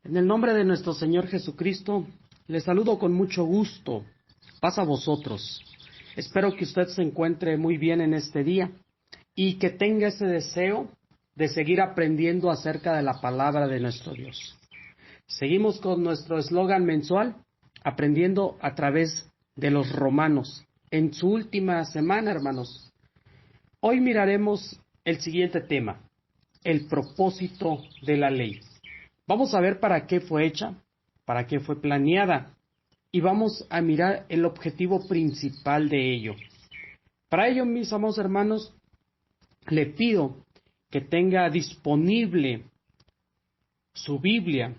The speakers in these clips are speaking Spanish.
En el nombre de nuestro Señor Jesucristo, les saludo con mucho gusto. Paz a vosotros. Espero que usted se encuentre muy bien en este día y que tenga ese deseo de seguir aprendiendo acerca de la palabra de nuestro Dios. Seguimos con nuestro eslogan mensual, aprendiendo a través de los romanos. En su última semana, hermanos, hoy miraremos el siguiente tema, el propósito de la ley. Vamos a ver para qué fue hecha, para qué fue planeada, y vamos a mirar el objetivo principal de ello. Para ello, mis amados hermanos, le pido que tenga disponible su Biblia,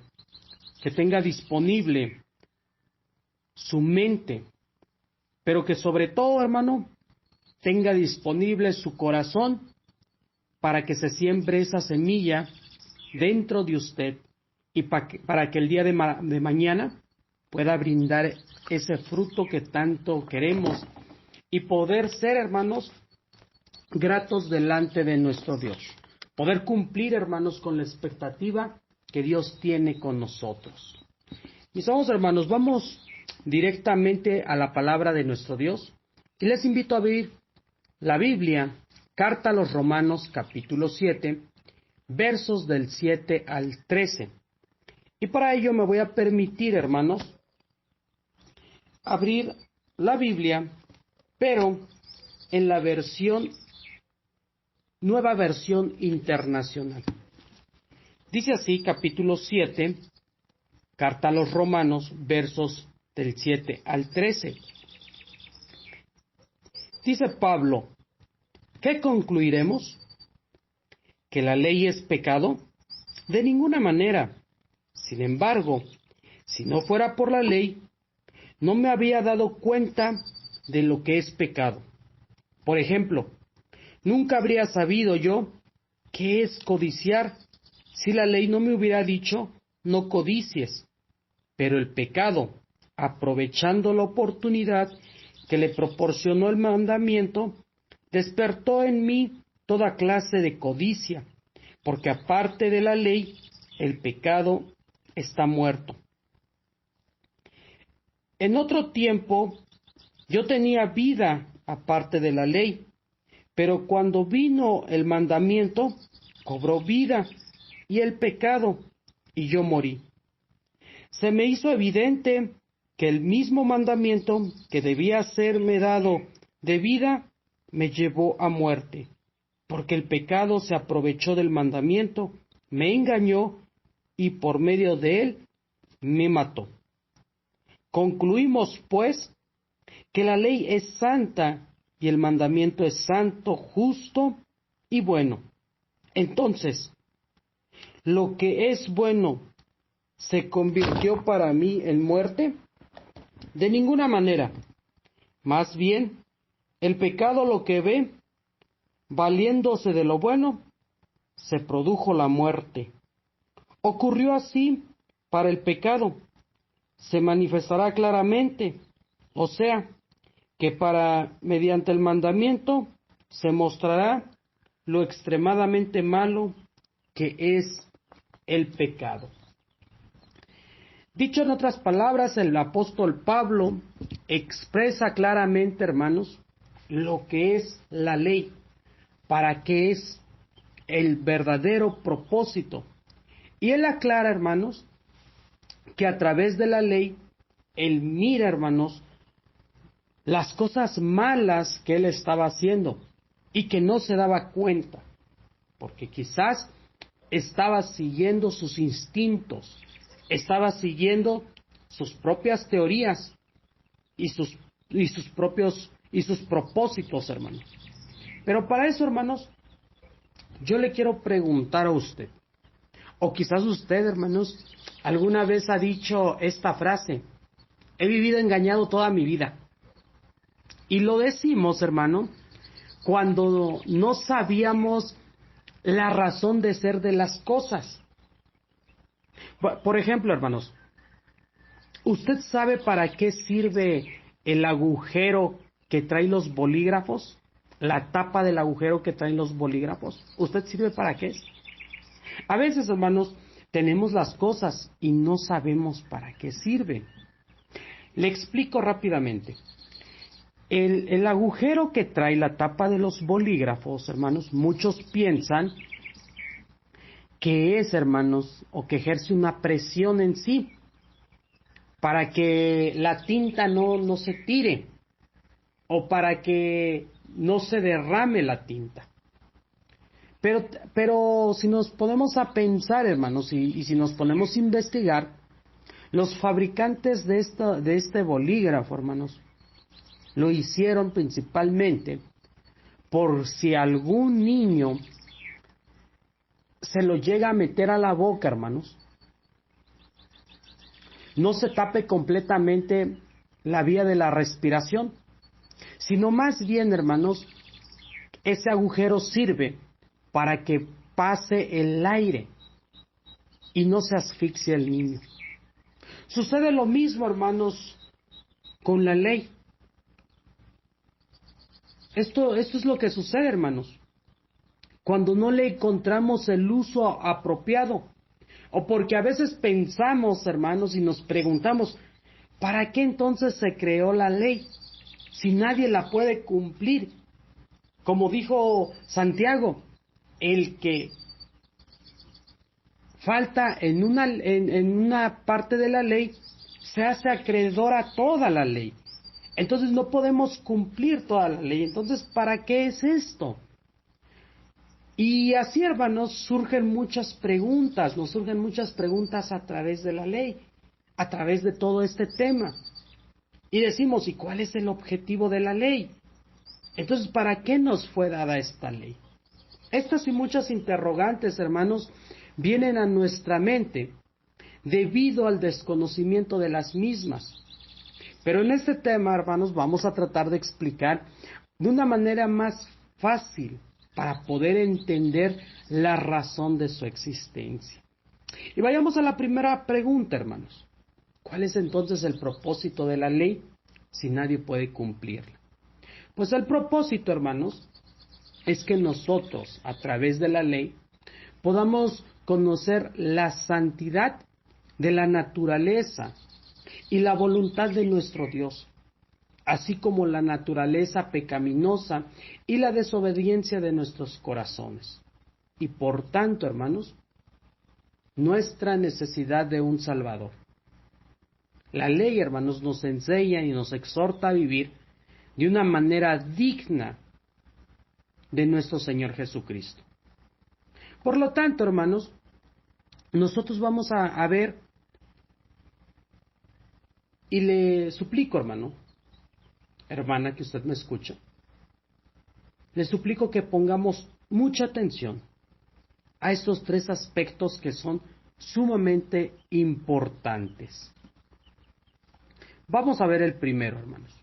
que tenga disponible su mente, pero que sobre todo, hermano, tenga disponible su corazón para que se siembre esa semilla dentro de usted y para que el día de mañana pueda brindar ese fruto que tanto queremos y poder ser, hermanos, gratos delante de nuestro Dios. Poder cumplir, hermanos, con la expectativa que Dios tiene con nosotros. Mis amados hermanos, vamos directamente a la palabra de nuestro Dios y les invito a abrir la Biblia, Carta a los Romanos, capítulo 7, versos del 7 al 13. Y para ello me voy a permitir, hermanos, abrir la Biblia, pero en la nueva versión internacional. Dice así, capítulo 7, Carta a los Romanos, versos del 7 al 13. Dice Pablo, ¿qué concluiremos? ¿Que la ley es pecado? De ninguna manera. Sin embargo, si no fuera por la ley, no me había dado cuenta de lo que es pecado. Por ejemplo, nunca habría sabido yo qué es codiciar si la ley no me hubiera dicho no codicies. Pero el pecado, aprovechando la oportunidad que le proporcionó el mandamiento, despertó en mí toda clase de codicia, porque aparte de la ley, el pecado está muerto. En otro tiempo, yo tenía vida aparte de la ley, pero cuando vino el mandamiento, cobró vida y el pecado, y yo morí. Se me hizo evidente que el mismo mandamiento que debía serme dado de vida, me llevó a muerte, porque el pecado se aprovechó del mandamiento, me engañó y por medio de él me mató. Concluimos, pues, que la ley es santa y el mandamiento es santo, justo y bueno. Entonces, ¿lo que es bueno se convirtió para mí en muerte? De ninguna manera. Más bien, el pecado lo que ve, valiéndose de lo bueno, se produjo la muerte. Ocurrió así para el pecado. Se manifestará claramente, o sea, que mediante el mandamiento se mostrará lo extremadamente malo que es el pecado. Dicho en otras palabras, el apóstol Pablo expresa claramente, hermanos, lo que es la ley, para qué es el verdadero propósito. Y él aclara, hermanos, que a través de la ley, él mira, hermanos, las cosas malas que él estaba haciendo y que no se daba cuenta, porque quizás estaba siguiendo sus instintos, estaba siguiendo sus propias teorías y sus propósitos, hermanos. Pero para eso, hermanos, yo le quiero preguntar a usted, o quizás usted, hermanos, alguna vez ha dicho esta frase: he vivido engañado toda mi vida. Y lo decimos, hermano, cuando no sabíamos la razón de ser de las cosas. Por ejemplo, hermanos, ¿usted sabe para qué sirve el agujero que traen los bolígrafos? La tapa del agujero que traen los bolígrafos. ¿Usted sabe para qué es? A veces, hermanos, tenemos las cosas y no sabemos para qué sirven. Le explico rápidamente. El agujero que trae la tapa de los bolígrafos, hermanos, muchos piensan que es, hermanos, o que ejerce una presión en sí para que la tinta no se tire o para que no se derrame la tinta. Pero si nos ponemos a pensar, hermanos, y si nos ponemos a investigar, los fabricantes de este bolígrafo, hermanos, lo hicieron principalmente por si algún niño se lo llega a meter a la boca, hermanos, no se tape completamente la vía de la respiración, sino más bien, hermanos, ese agujero sirve para que pase el aire y no se asfixie el niño. Sucede lo mismo, hermanos, con la ley. Esto es lo que sucede, hermanos, cuando no le encontramos el uso apropiado, o porque a veces pensamos, hermanos, y nos preguntamos, ¿para qué entonces se creó la ley si nadie la puede cumplir? Como dijo Santiago, el que falta en una parte de la ley se hace acreedor a toda la ley. Entonces no podemos cumplir toda la ley. Entonces, ¿para qué es esto? Y así, hermanos, nos surgen muchas preguntas a través de la ley, a través de todo este tema. Y decimos, ¿y cuál es el objetivo de la ley? Entonces, ¿para qué nos fue dada esta ley? Estas y muchas interrogantes, hermanos, vienen a nuestra mente debido al desconocimiento de las mismas. Pero en este tema, hermanos, vamos a tratar de explicar de una manera más fácil para poder entender la razón de su existencia. Y vayamos a la primera pregunta, hermanos. ¿Cuál es entonces el propósito de la ley si nadie puede cumplirla? Pues el propósito, hermanos, es que nosotros, a través de la ley, podamos conocer la santidad de la naturaleza y la voluntad de nuestro Dios, así como la naturaleza pecaminosa y la desobediencia de nuestros corazones. Y por tanto, hermanos, nuestra necesidad de un Salvador. La ley, hermanos, nos enseña y nos exhorta a vivir de una manera digna de nuestro Señor Jesucristo. Por lo tanto, hermanos, nosotros vamos a ver, y le suplico, hermana, que usted me escucha, le suplico que pongamos mucha atención a estos tres aspectos que son sumamente importantes. Vamos a ver el primero, hermanos.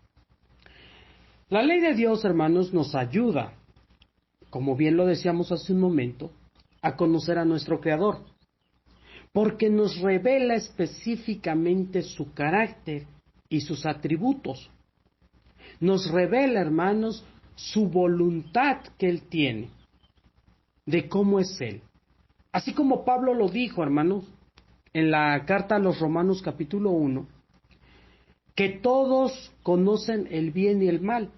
La ley de Dios, hermanos, nos ayuda, como bien lo decíamos hace un momento, a conocer a nuestro Creador, porque nos revela específicamente su carácter y sus atributos. Nos revela, hermanos, su voluntad que Él tiene, de cómo es Él. Así como Pablo lo dijo, hermanos, en la carta a los Romanos capítulo 1, que todos conocen el bien y el mal,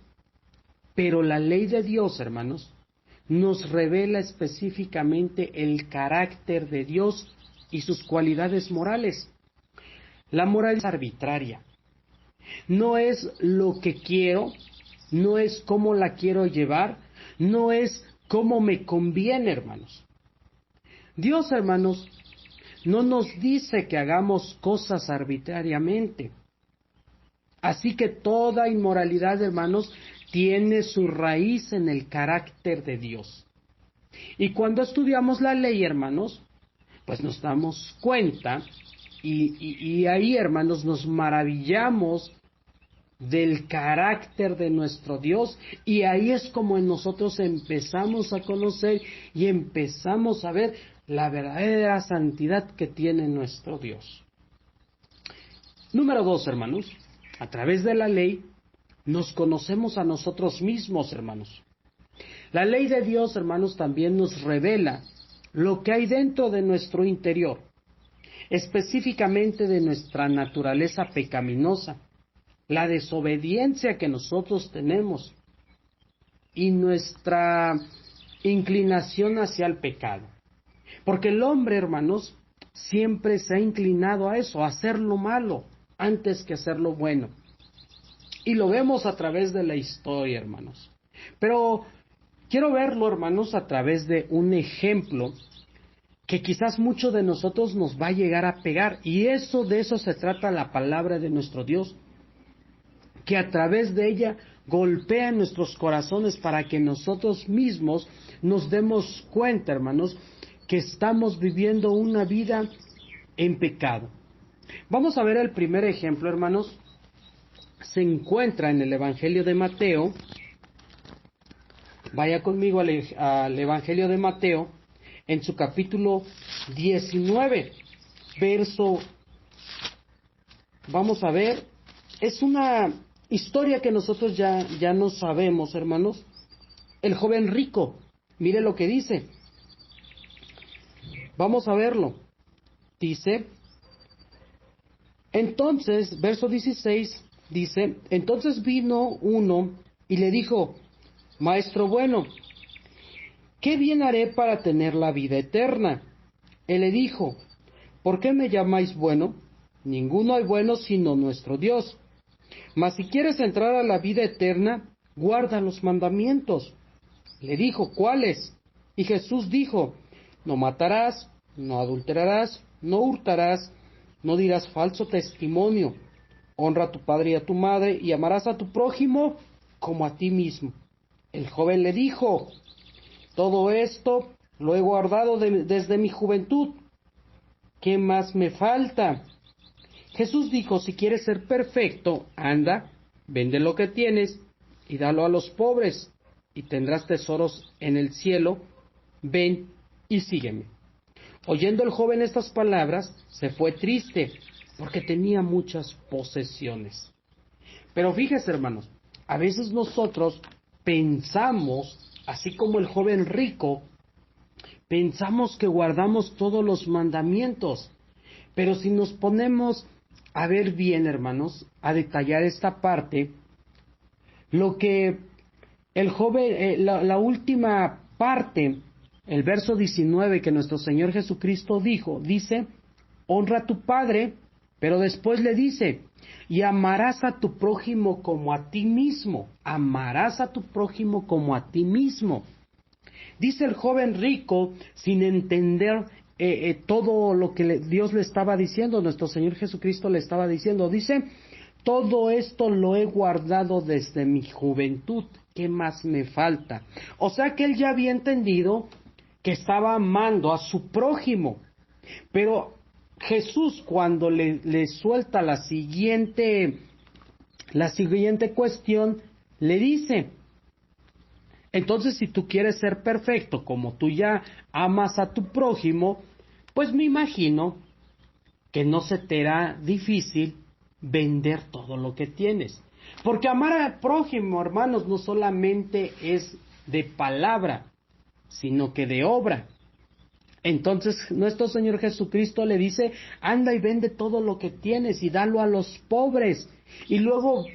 pero la ley de Dios, hermanos, nos revela específicamente el carácter de Dios y sus cualidades morales. La moral es arbitraria. No es lo que quiero, no es cómo la quiero llevar, no es cómo me conviene, hermanos. Dios, hermanos, no nos dice que hagamos cosas arbitrariamente. Así que toda inmoralidad, hermanos, tiene su raíz en el carácter de Dios. Y cuando estudiamos la ley, hermanos, pues nos damos cuenta y ahí, hermanos, nos maravillamos del carácter de nuestro Dios, y ahí es como nosotros empezamos a conocer y empezamos a ver la verdadera santidad que tiene nuestro Dios. Número 2, hermanos, a través de la ley nos conocemos a nosotros mismos, hermanos. La ley de Dios, hermanos, también nos revela lo que hay dentro de nuestro interior. específicamente de nuestra naturaleza pecaminosa, la desobediencia que nosotros tenemos y nuestra inclinación hacia el pecado. Porque el hombre, hermanos, siempre se ha inclinado a eso, a hacer lo malo antes que hacer lo bueno. Y lo vemos a través de la historia, hermanos. Pero quiero verlo, hermanos, a través de un ejemplo que quizás muchos de nosotros nos va a llegar a pegar. Y de eso se trata la palabra de nuestro Dios, que a través de ella golpea nuestros corazones para que nosotros mismos nos demos cuenta, hermanos, que estamos viviendo una vida en pecado. Vamos a ver el primer ejemplo, hermanos. Se encuentra en el Evangelio de Mateo. Vaya conmigo al Evangelio de Mateo, en su capítulo 19, verso, vamos a ver, es una historia que nosotros ya no sabemos, hermanos. El joven rico, mire lo que dice. Vamos a verlo. Dice, entonces, verso 16, dice, entonces vino uno y le dijo, Maestro bueno, ¿qué bien haré para tener la vida eterna? Él le dijo, ¿por qué me llamáis bueno? Ninguno hay bueno sino nuestro Dios. Mas si quieres entrar a la vida eterna, guarda los mandamientos. Le dijo, ¿cuáles? Y Jesús dijo, no matarás, no adulterarás, no hurtarás, no dirás falso testimonio, honra a tu padre y a tu madre, y amarás a tu prójimo como a ti mismo. El joven le dijo, todo esto lo he guardado desde mi juventud. ¿Qué más me falta? Jesús dijo, si quieres ser perfecto, anda, vende lo que tienes y dalo a los pobres, y tendrás tesoros en el cielo. Ven y sígueme. Oyendo el joven estas palabras, se fue triste, porque tenía muchas posesiones. Pero fíjese, hermanos, a veces nosotros pensamos, así como el joven rico, pensamos que guardamos todos los mandamientos. Pero si nos ponemos a ver bien, hermanos, a detallar esta parte, lo que el joven, la última parte, el verso 19 que nuestro Señor Jesucristo dijo, dice, honra a tu padre, pero después le dice, y amarás a tu prójimo como a ti mismo, amarás a tu prójimo como a ti mismo. Dice el joven rico, sin entender todo lo que Dios le estaba diciendo, nuestro Señor Jesucristo le estaba diciendo, dice, todo esto lo he guardado desde mi juventud, ¿qué más me falta? O sea que él ya había entendido que estaba amando a su prójimo, pero Jesús cuando le suelta la siguiente cuestión, le dice, entonces si tú quieres ser perfecto, como tú ya amas a tu prójimo, pues me imagino que no se te hará difícil vender todo lo que tienes. Porque amar al prójimo, hermanos, no solamente es de palabra, sino que de obra. Entonces nuestro Señor Jesucristo le dice, anda y vende todo lo que tienes y dalo a los pobres, y luego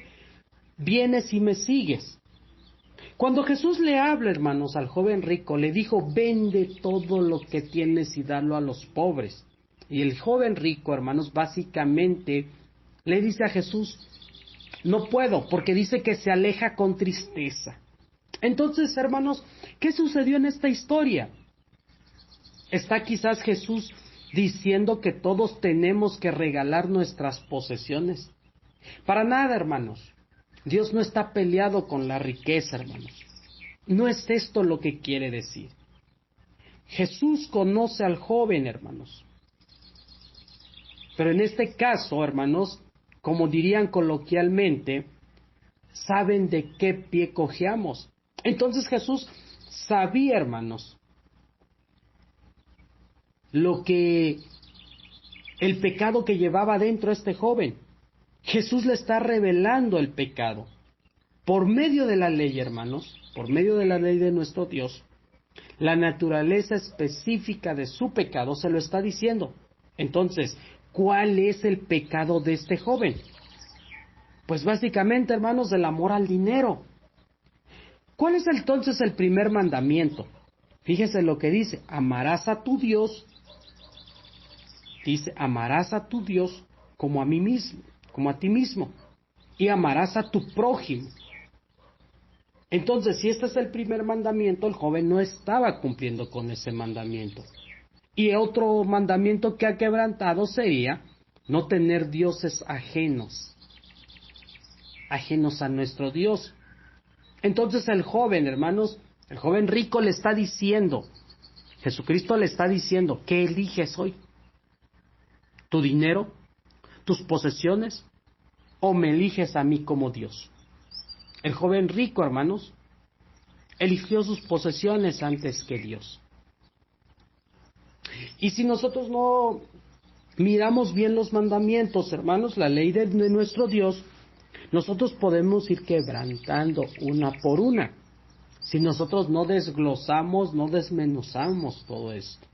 vienes y me sigues. Cuando Jesús le habla, hermanos, al joven rico, le dijo, vende todo lo que tienes y dalo a los pobres. Y el joven rico, hermanos, básicamente le dice a Jesús, no puedo, porque dice que se aleja con tristeza. Entonces, hermanos, ¿qué sucedió en esta historia? ¿Está quizás Jesús diciendo que todos tenemos que regalar nuestras posesiones? Para nada, hermanos. Dios no está peleado con la riqueza, hermanos. No es esto lo que quiere decir. Jesús conoce al joven, hermanos. Pero en este caso, hermanos, como dirían coloquialmente, saben de qué pie cojeamos. Entonces Jesús sabía, hermanos, el pecado que llevaba dentro este joven. Jesús le está revelando el pecado. Por medio de la ley, hermanos, por medio de la ley de nuestro Dios, la naturaleza específica de su pecado se lo está diciendo. Entonces, ¿cuál es el pecado de este joven? Pues básicamente, hermanos, el amor al dinero. ¿Cuál es entonces el primer mandamiento? Fíjese lo que dice, amarás a tu Dios. Dice, amarás a tu Dios como a mí mismo, como a ti mismo, y amarás a tu prójimo. Entonces, si este es el primer mandamiento, el joven no estaba cumpliendo con ese mandamiento. Y otro mandamiento que ha quebrantado sería no tener dioses ajenos a nuestro Dios. Entonces el joven, hermanos, el joven rico le está diciendo, Jesucristo le está diciendo, ¿qué eliges hoy? ¿Tu dinero? ¿Tus posesiones? ¿O me eliges a mí como Dios? El joven rico, hermanos, eligió sus posesiones antes que Dios. Y si nosotros no miramos bien los mandamientos, hermanos, la ley de nuestro Dios, nosotros podemos ir quebrantando una por una. Si nosotros no desglosamos, no desmenuzamos todo esto.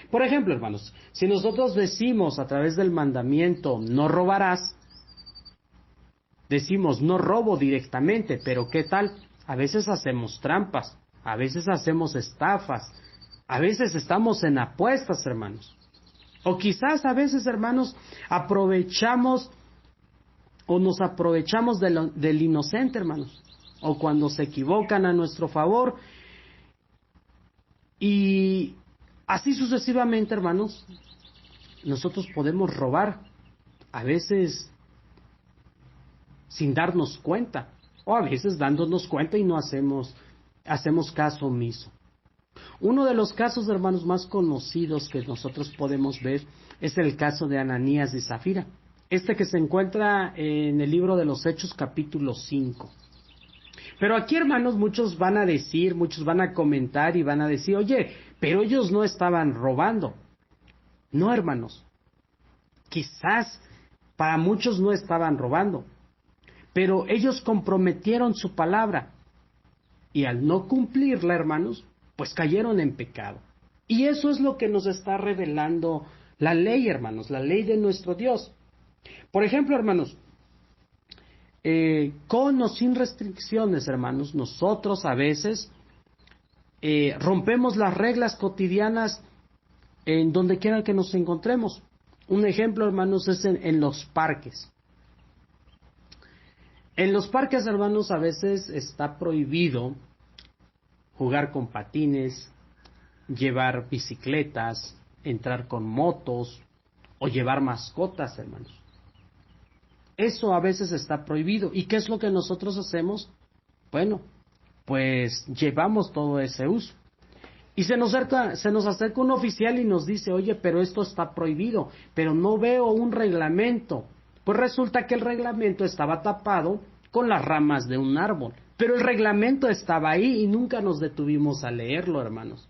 Por ejemplo, hermanos, si nosotros decimos a través del mandamiento, no robarás, decimos, no robo directamente, pero ¿qué tal? A veces hacemos trampas, a veces hacemos estafas, a veces estamos en apuestas, hermanos. O quizás a veces, hermanos, aprovechamos o nos aprovechamos del inocente, hermanos. O cuando se equivocan a nuestro favor. Y así sucesivamente, hermanos, nosotros podemos robar, a veces sin darnos cuenta, o a veces dándonos cuenta y no hacemos caso omiso. Uno de los casos, hermanos, más conocidos que nosotros podemos ver es el caso de Ananías y Zafira. Este que se encuentra en el libro de los Hechos, capítulo 5. Pero aquí, hermanos, muchos van a comentar y van a decir, oye, pero ellos no estaban robando. No, hermanos. Quizás para muchos no estaban robando, pero ellos comprometieron su palabra y al no cumplirla, hermanos, pues cayeron en pecado. Y eso es lo que nos está revelando la ley, hermanos, la ley de nuestro Dios. Por ejemplo, hermanos, con o sin restricciones, hermanos, nosotros a veces rompemos las reglas cotidianas en donde quiera que nos encontremos. Un ejemplo, hermanos, es en los parques. En los parques, hermanos, a veces está prohibido jugar con patines, llevar bicicletas, entrar con motos o llevar mascotas, hermanos. Eso a veces está prohibido. ¿Y qué es lo que nosotros hacemos? Bueno, pues llevamos todo ese uso. Y se nos acerca un oficial y nos dice, oye, pero esto está prohibido, pero no veo un reglamento. Pues resulta que el reglamento estaba tapado con las ramas de un árbol. Pero el reglamento estaba ahí y nunca nos detuvimos a leerlo, hermanos.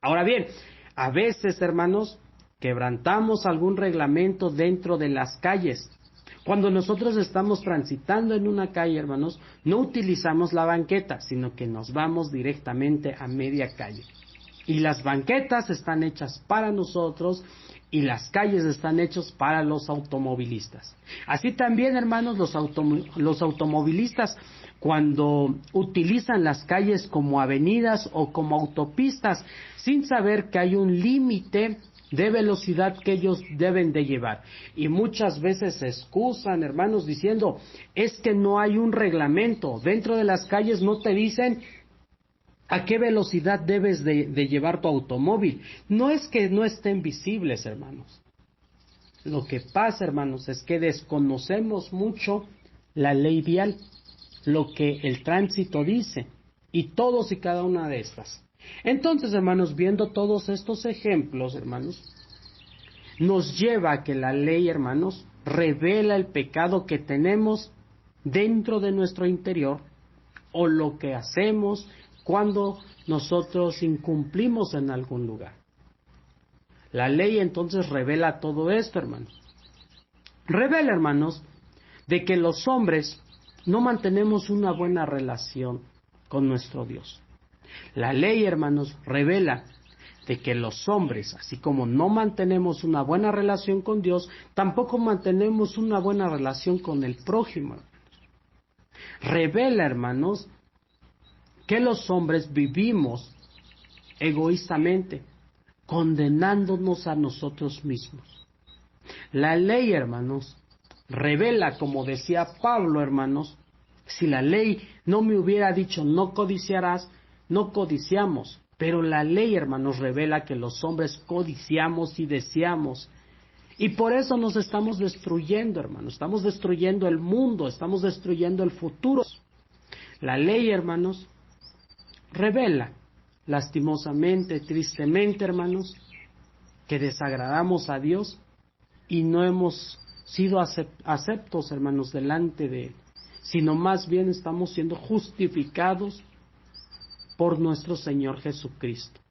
Ahora bien, a veces, hermanos, quebrantamos algún reglamento dentro de las calles. Cuando nosotros estamos transitando en una calle, hermanos, no utilizamos la banqueta, sino que nos vamos directamente a media calle. Y las banquetas están hechas para nosotros y las calles están hechas para los automovilistas. Así también, hermanos, los automovilistas, cuando utilizan las calles como avenidas o como autopistas, sin saber que hay un límite de velocidad que ellos deben de llevar. Y muchas veces se excusan, hermanos, diciendo, es que no hay un reglamento. Dentro de las calles no te dicen a qué velocidad debes de llevar tu automóvil. No es que no estén visibles, hermanos. Lo que pasa, hermanos, es que desconocemos mucho la ley vial, lo que el tránsito dice, y todos y cada una de estas. Entonces, hermanos, viendo todos estos ejemplos, hermanos, nos lleva a que la ley, hermanos, revela el pecado que tenemos dentro de nuestro interior o lo que hacemos cuando nosotros incumplimos en algún lugar. La ley entonces revela todo esto, hermanos. Revela, hermanos, de que los hombres no mantenemos una buena relación con nuestro Dios. La ley, hermanos, revela de que los hombres, así como no mantenemos una buena relación con Dios, tampoco mantenemos una buena relación con el prójimo. Revela, hermanos, que los hombres vivimos egoístamente, condenándonos a nosotros mismos. La ley, hermanos, revela, como decía Pablo, hermanos, si la ley no me hubiera dicho no codiciarás, no codiciamos, pero la ley, hermanos, revela que los hombres codiciamos y deseamos, y por eso nos estamos destruyendo, hermanos, estamos destruyendo el mundo, estamos destruyendo el futuro. La ley, hermanos, revela, lastimosamente, tristemente, hermanos, que desagradamos a Dios y no hemos sido aceptos, hermanos, delante de Él, sino más bien estamos siendo justificados por nuestro Señor Jesucristo.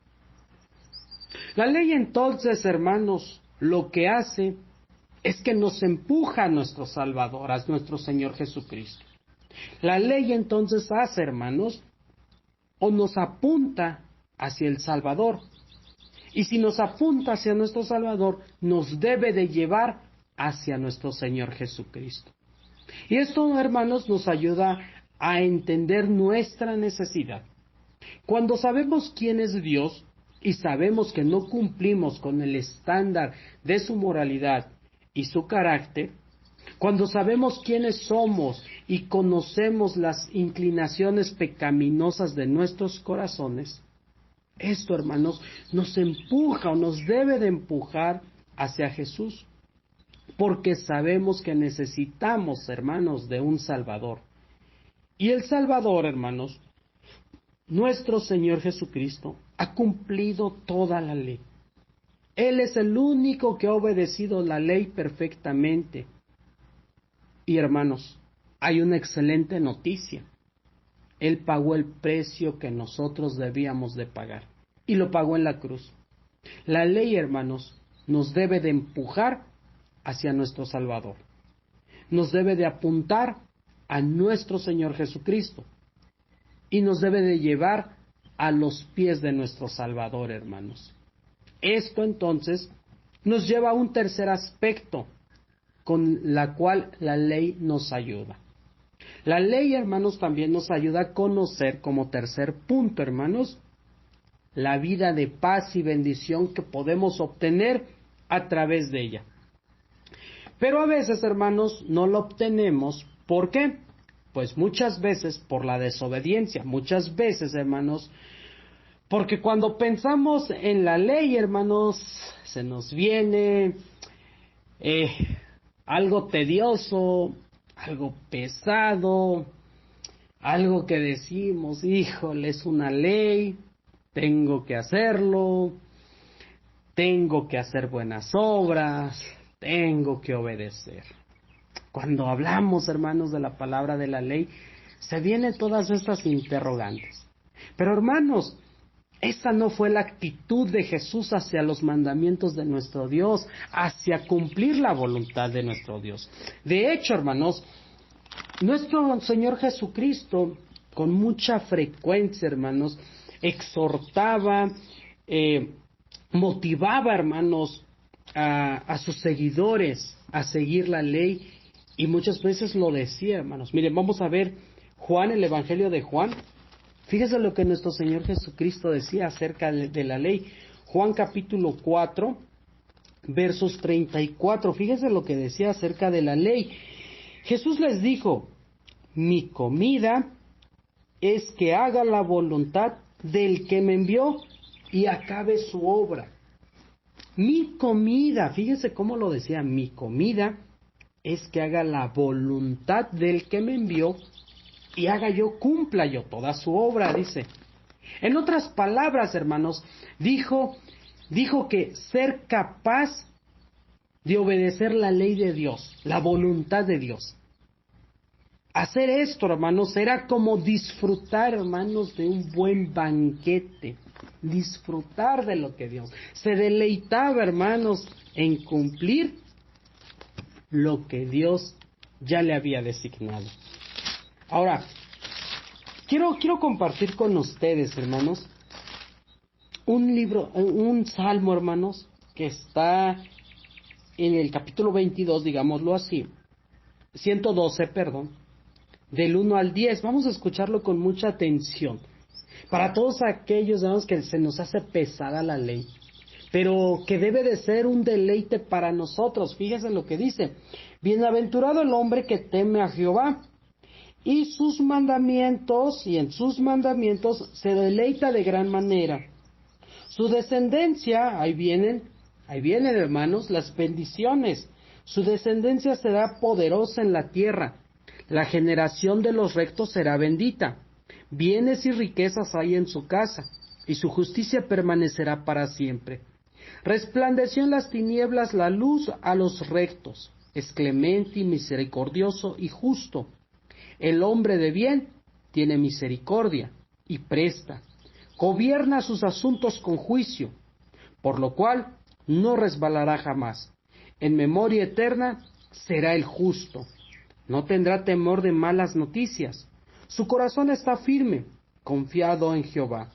La ley entonces, hermanos, lo que hace es que nos empuja a nuestro Salvador, a nuestro Señor Jesucristo. La ley entonces hace, hermanos, o nos apunta hacia el Salvador. Y si nos apunta hacia nuestro Salvador, nos debe de llevar hacia nuestro Señor Jesucristo. Y esto, hermanos, nos ayuda a entender nuestra necesidad. Cuando sabemos quién es Dios y sabemos que no cumplimos con el estándar de su moralidad y su carácter, cuando sabemos quiénes somos y conocemos las inclinaciones pecaminosas de nuestros corazones, esto, hermanos, nos empuja o nos debe de empujar hacia Jesús, porque sabemos que necesitamos, hermanos, de un Salvador. Y el Salvador, hermanos, nuestro Señor Jesucristo, ha cumplido toda la ley. Él es el único que ha obedecido la ley perfectamente. Y hermanos, hay una excelente noticia. Él pagó el precio que nosotros debíamos de pagar. Y lo pagó en la cruz. La ley, hermanos, nos debe de empujar hacia nuestro Salvador. Nos debe de apuntar a nuestro Señor Jesucristo. Y nos debe de llevar a los pies de nuestro Salvador, hermanos. Esto entonces nos lleva a un tercer aspecto con la cual la ley nos ayuda. La ley, hermanos, también nos ayuda a conocer, como tercer punto, hermanos, la vida de paz y bendición que podemos obtener a través de ella. Pero a veces, hermanos, no lo obtenemos. ¿Por qué? Pues muchas veces por la desobediencia, muchas veces, hermanos, porque cuando pensamos en la ley, hermanos, se nos viene algo tedioso, algo pesado, algo que decimos, híjole, es una ley, tengo que hacerlo, tengo que hacer buenas obras, tengo que obedecer. Cuando hablamos, hermanos, de la palabra de la ley, se vienen todas estas interrogantes. Pero, hermanos, esa no fue la actitud de Jesús hacia los mandamientos de nuestro Dios, hacia cumplir la voluntad de nuestro Dios. De hecho, hermanos, nuestro Señor Jesucristo, con mucha frecuencia, hermanos, exhortaba, motivaba, hermanos, a sus seguidores a seguir la ley, y muchas veces lo decía, hermanos. Miren, vamos a ver Juan, el Evangelio de Juan. Fíjese lo que nuestro Señor Jesucristo decía acerca de la ley. Juan capítulo 4, versos 34. Fíjese lo que decía acerca de la ley. Jesús les dijo, mi comida es que haga la voluntad del que me envió y acabe su obra. Mi comida, fíjese cómo lo decía, mi comida es que haga la voluntad del que me envió y haga yo, cumpla yo toda su obra, dice. En otras palabras, hermanos, dijo que ser capaz de obedecer la ley de Dios, la voluntad de Dios. Hacer esto, hermanos, era como disfrutar, hermanos, de un buen banquete. Disfrutar de lo que Dios se deleitaba, hermanos, en cumplir lo que Dios ya le había designado. Ahora, quiero compartir con ustedes, hermanos, un salmo, hermanos, que está en el capítulo 22, digámoslo así, 112, perdón, del 1 al 10. Vamos a escucharlo con mucha atención. Para todos aquellos, hermanos, que se nos hace pesada la ley, pero que debe de ser un deleite para nosotros. Fíjense lo que dice: bienaventurado el hombre que teme a Jehová, y sus mandamientos, y en sus mandamientos se deleita de gran manera. Su descendencia, ahí vienen, hermanos, las bendiciones. Su descendencia será poderosa en la tierra. La generación de los rectos será bendita. Bienes y riquezas hay en su casa, y su justicia permanecerá para siempre. Resplandeció en las tinieblas la luz a los rectos. Es clemente y misericordioso y justo. El hombre de bien tiene misericordia y presta. Gobierna sus asuntos con juicio, por lo cual no resbalará jamás. En memoria eterna será el justo. No tendrá temor de malas noticias. Su corazón está firme, confiado en Jehová.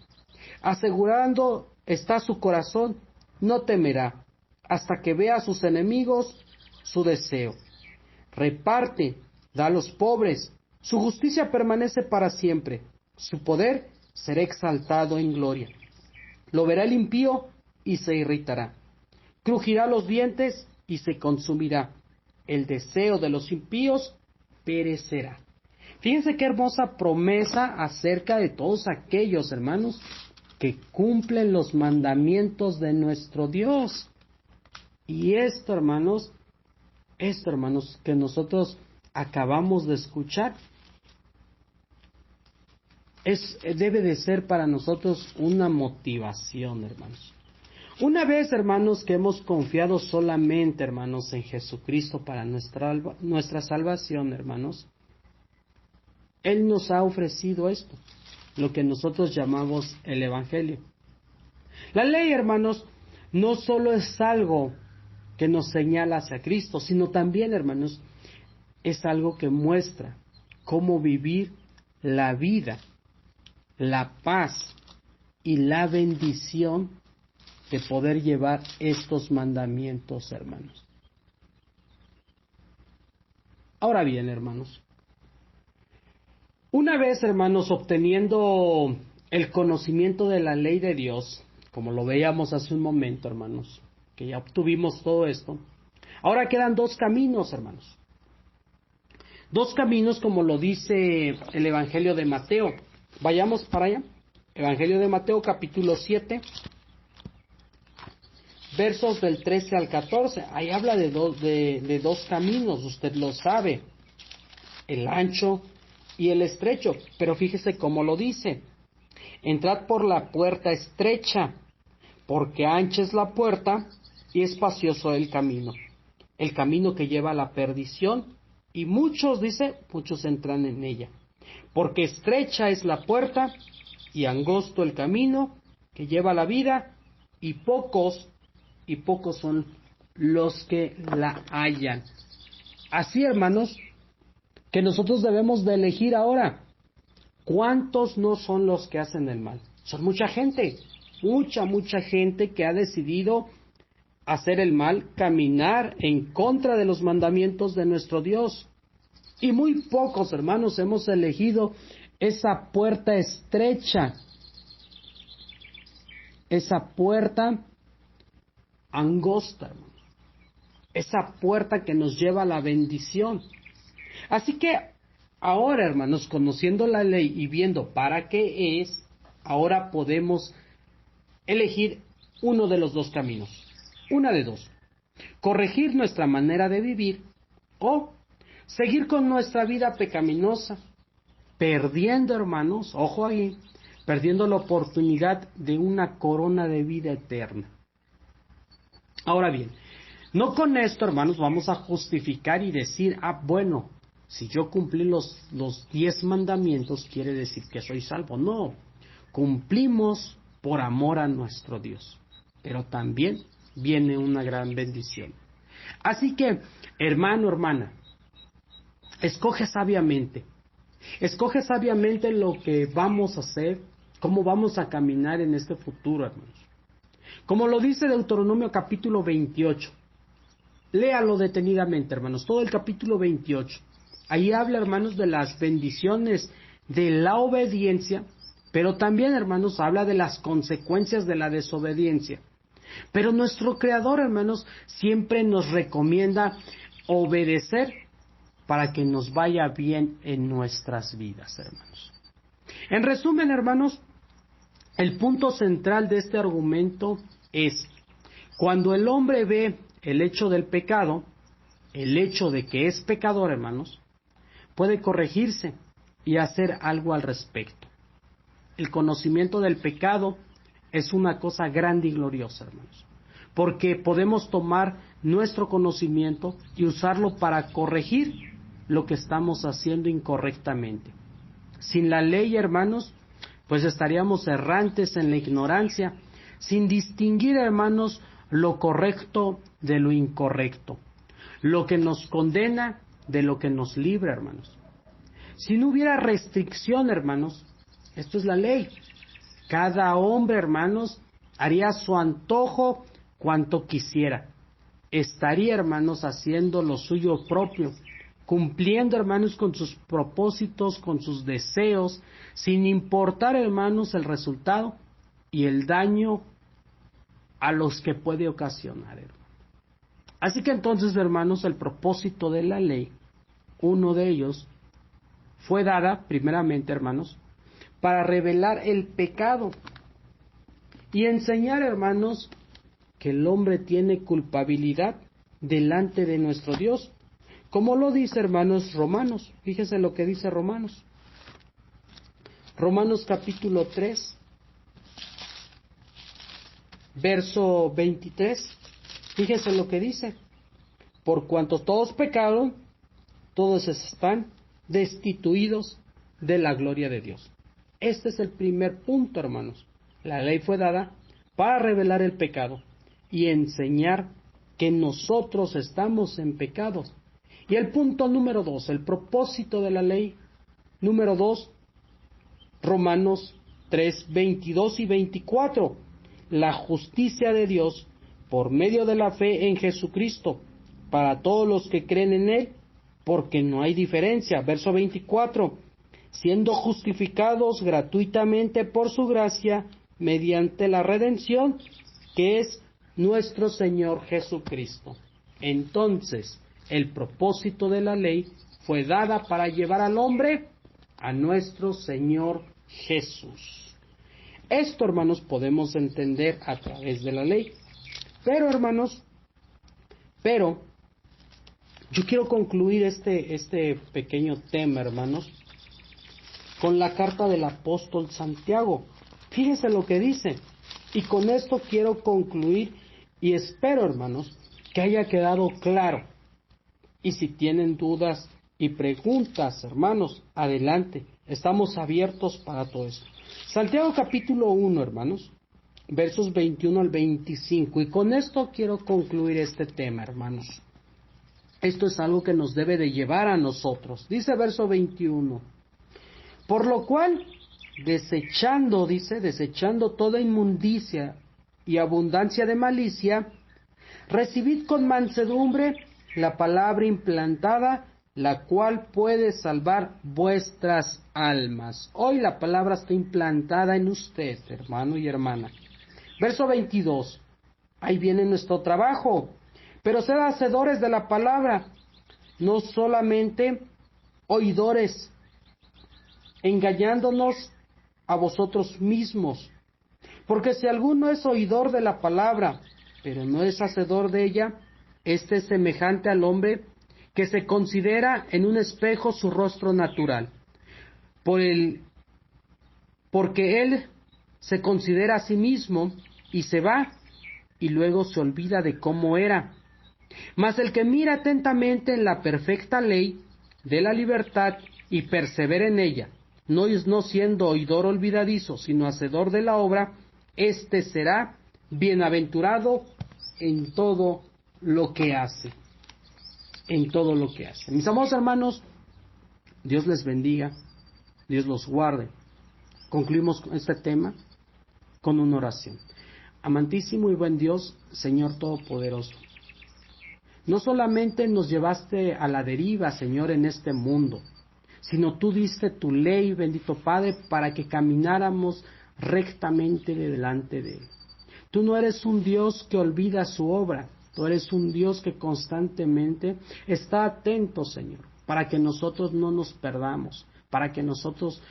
Asegurando está su corazón, no temerá, hasta que vea a sus enemigos su deseo. Reparte, da a los pobres, su justicia permanece para siempre. Su poder será exaltado en gloria. Lo verá el impío y se irritará. Crujirá los dientes y se consumirá. El deseo de los impíos perecerá. Fíjense qué hermosa promesa acerca de todos aquellos, hermanos, que cumplen los mandamientos de nuestro Dios. Y esto, hermanos, que nosotros acabamos de escuchar, debe de ser para nosotros una motivación, hermanos. Una vez, hermanos, que hemos confiado solamente, hermanos, en Jesucristo para nuestra salvación, hermanos, Él nos ha ofrecido esto, lo que nosotros llamamos el Evangelio. La ley, hermanos, no solo es algo que nos señala hacia Cristo, sino también, hermanos, es algo que muestra cómo vivir la vida, la paz y la bendición de poder llevar estos mandamientos, hermanos. Ahora bien, hermanos, una vez, hermanos, obteniendo el conocimiento de la ley de Dios, como lo veíamos hace un momento, hermanos, que ya obtuvimos todo esto, ahora quedan dos caminos, hermanos. Dos caminos, como lo dice el Evangelio de Mateo. Vayamos para allá. Evangelio de Mateo, capítulo 7, versos del 13 al 14. Ahí habla de dos caminos, usted lo sabe, el ancho y el estrecho. Pero fíjese cómo lo dice: entrad por la puerta estrecha, porque ancha es la puerta y espacioso el camino que lleva a la perdición, y muchos entran en ella. Porque estrecha es la puerta y angosto el camino que lleva a la vida, y pocos son los que la hallan. Así, hermanos, que nosotros debemos de elegir ahora. ¿Cuántos no son los que hacen el mal? Son mucha gente que ha decidido hacer el mal, caminar en contra de los mandamientos de nuestro Dios. Y muy pocos, hermanos, hemos elegido esa puerta estrecha, esa puerta angosta, hermanos, esa puerta que nos lleva a la bendición. Así que ahora, hermanos, conociendo la ley y viendo para qué es, ahora podemos elegir uno de los dos caminos. Una de dos: corregir nuestra manera de vivir o seguir con nuestra vida pecaminosa, perdiendo, hermanos, ojo ahí, perdiendo la oportunidad de una corona de vida eterna. Ahora bien, no con esto, hermanos, vamos a justificar y decir, bueno, si yo cumplí los 10 mandamientos, quiere decir que soy salvo. No, cumplimos por amor a nuestro Dios, pero también viene una gran bendición. Así que, hermano, hermana, escoge sabiamente lo que vamos a hacer, cómo vamos a caminar en este futuro, hermanos. Como lo dice Deuteronomio capítulo 28. Léalo detenidamente, hermanos, todo el capítulo 28. Ahí habla, hermanos, de las bendiciones de la obediencia, pero también, hermanos, habla de las consecuencias de la desobediencia. Pero nuestro Creador, hermanos, siempre nos recomienda obedecer para que nos vaya bien en nuestras vidas, hermanos. En resumen, hermanos, el punto central de este argumento es, cuando el hombre ve el hecho del pecado, el hecho de que es pecador, hermanos, puede corregirse y hacer algo al respecto. El conocimiento del pecado es una cosa grande y gloriosa, hermanos, porque podemos tomar nuestro conocimiento y usarlo para corregir lo que estamos haciendo incorrectamente. Sin la ley, hermanos, pues estaríamos errantes en la ignorancia, sin distinguir, hermanos, lo correcto de lo incorrecto, lo que nos condena de lo que nos libra, hermanos. Si no hubiera restricción, hermanos, esto es la ley. Cada hombre, hermanos, haría a su antojo cuanto quisiera. Estaría, hermanos, haciendo lo suyo propio, cumpliendo, hermanos, con sus propósitos, con sus deseos, sin importar, hermanos, el resultado y el daño a los que puede ocasionar, hermanos. Así que entonces, hermanos, el propósito de la ley, uno de ellos, fue dada, primeramente, hermanos, para revelar el pecado y enseñar, hermanos, que el hombre tiene culpabilidad delante de nuestro Dios, como lo dice, hermanos, Romanos. Fíjese lo que dice Romanos. Romanos capítulo 3, verso 23. Fíjese lo que dice. Por cuanto todos pecaron, todos están destituidos de la gloria de Dios. Este es el primer punto, hermanos. La ley fue dada para revelar el pecado y enseñar que nosotros estamos en pecados. Y el punto número 2, el propósito de la ley número 2, Romanos 3, 22 y 24. La justicia de Dios por medio de la fe en Jesucristo para todos los que creen en Él, porque no hay diferencia. Verso 24. Siendo justificados gratuitamente por su gracia mediante la redención que es nuestro Señor Jesucristo. Entonces, el propósito de la ley fue dada para llevar al hombre a nuestro Señor Jesús. Esto, hermanos, podemos entender a través de la ley. Pero, hermanos, yo quiero concluir este pequeño tema, hermanos, con la carta del apóstol Santiago. Fíjense lo que dice. Y con esto quiero concluir y espero, hermanos, que haya quedado claro. Y si tienen dudas y preguntas, hermanos, adelante. Estamos abiertos para todo eso. Santiago capítulo 1, hermanos, versos 21 al 25. Y con esto quiero concluir este tema, hermanos. Esto es algo que nos debe de llevar a nosotros. Dice verso 21. Por lo cual, desechando toda inmundicia y abundancia de malicia, recibid con mansedumbre la palabra implantada, la cual puede salvar vuestras almas. Hoy la palabra está implantada en usted, hermano y hermana. Verso 22. Ahí viene nuestro trabajo. Pero sed hacedores de la palabra, no solamente oidores, engañándonos a vosotros mismos. Porque si alguno es oidor de la palabra, pero no es hacedor de ella, este es semejante al hombre que se considera en un espejo su rostro natural. Porque él se considera a sí mismo y se va, y luego se olvida de cómo era. Mas el que mira atentamente en la perfecta ley de la libertad y persevera en ella, no siendo oidor olvidadizo, sino hacedor de la obra, éste será bienaventurado en todo lo que hace. En todo lo que hace. Mis amados hermanos, Dios les bendiga, Dios los guarde. Concluimos este tema con una oración. Amantísimo y buen Dios, Señor Todopoderoso, no solamente nos llevaste a la deriva, Señor, en este mundo, sino tú diste tu ley, bendito Padre, para que camináramos rectamente delante de Él. Tú no eres un Dios que olvida su obra, tú eres un Dios que constantemente está atento, Señor, para que nosotros no nos perdamos, para que nosotros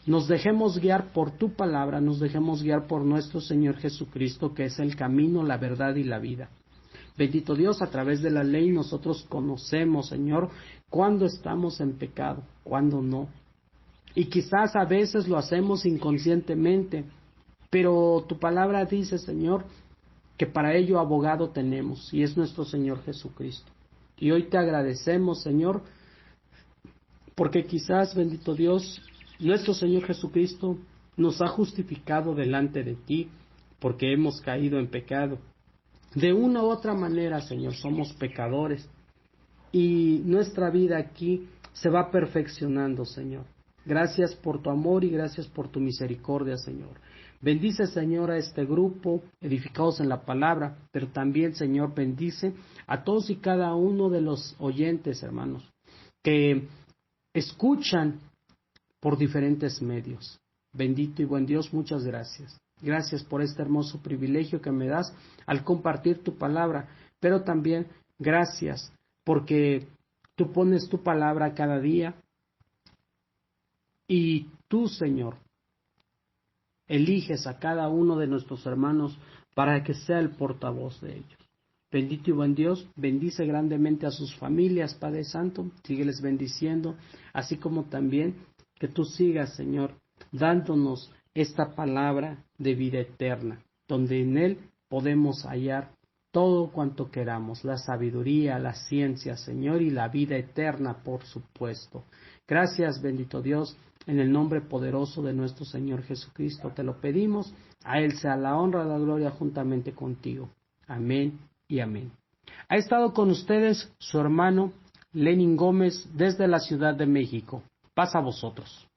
nos dejemos guiar por tu palabra, nos dejemos guiar por nuestro Señor Jesucristo, que es el camino, la verdad y la vida. Bendito Dios, a través de la ley nosotros conocemos, Señor, cuándo estamos en pecado, cuándo no. Y quizás a veces lo hacemos inconscientemente, pero tu palabra dice, Señor, que para ello abogado tenemos, y es nuestro Señor Jesucristo. Y hoy te agradecemos, Señor, porque quizás, bendito Dios, nuestro Señor Jesucristo nos ha justificado delante de ti, porque hemos caído en pecado. De una u otra manera, Señor, somos pecadores, y nuestra vida aquí se va perfeccionando, Señor. Gracias por tu amor y gracias por tu misericordia, Señor. Bendice, Señor, a este grupo, edificados en la palabra, pero también, Señor, bendice a todos y cada uno de los oyentes, hermanos, que escuchan por diferentes medios. Bendito y buen Dios, muchas gracias. Gracias por este hermoso privilegio que me das al compartir tu palabra, pero también gracias porque tú pones tu palabra cada día y tú, Señor, eliges a cada uno de nuestros hermanos para que sea el portavoz de ellos. Bendito y buen Dios, bendice grandemente a sus familias, Padre Santo, sígueles bendiciendo, así como también que tú sigas, Señor, dándonos esta palabra de vida eterna, donde en Él podemos hallar todo cuanto queramos, la sabiduría, la ciencia, Señor, y la vida eterna, por supuesto. Gracias, bendito Dios, en el nombre poderoso de nuestro Señor Jesucristo te lo pedimos, a Él sea la honra y la gloria juntamente contigo. Amén y amén. Ha estado con ustedes su hermano Lenin Gómez desde la Ciudad de México. Paz a vosotros.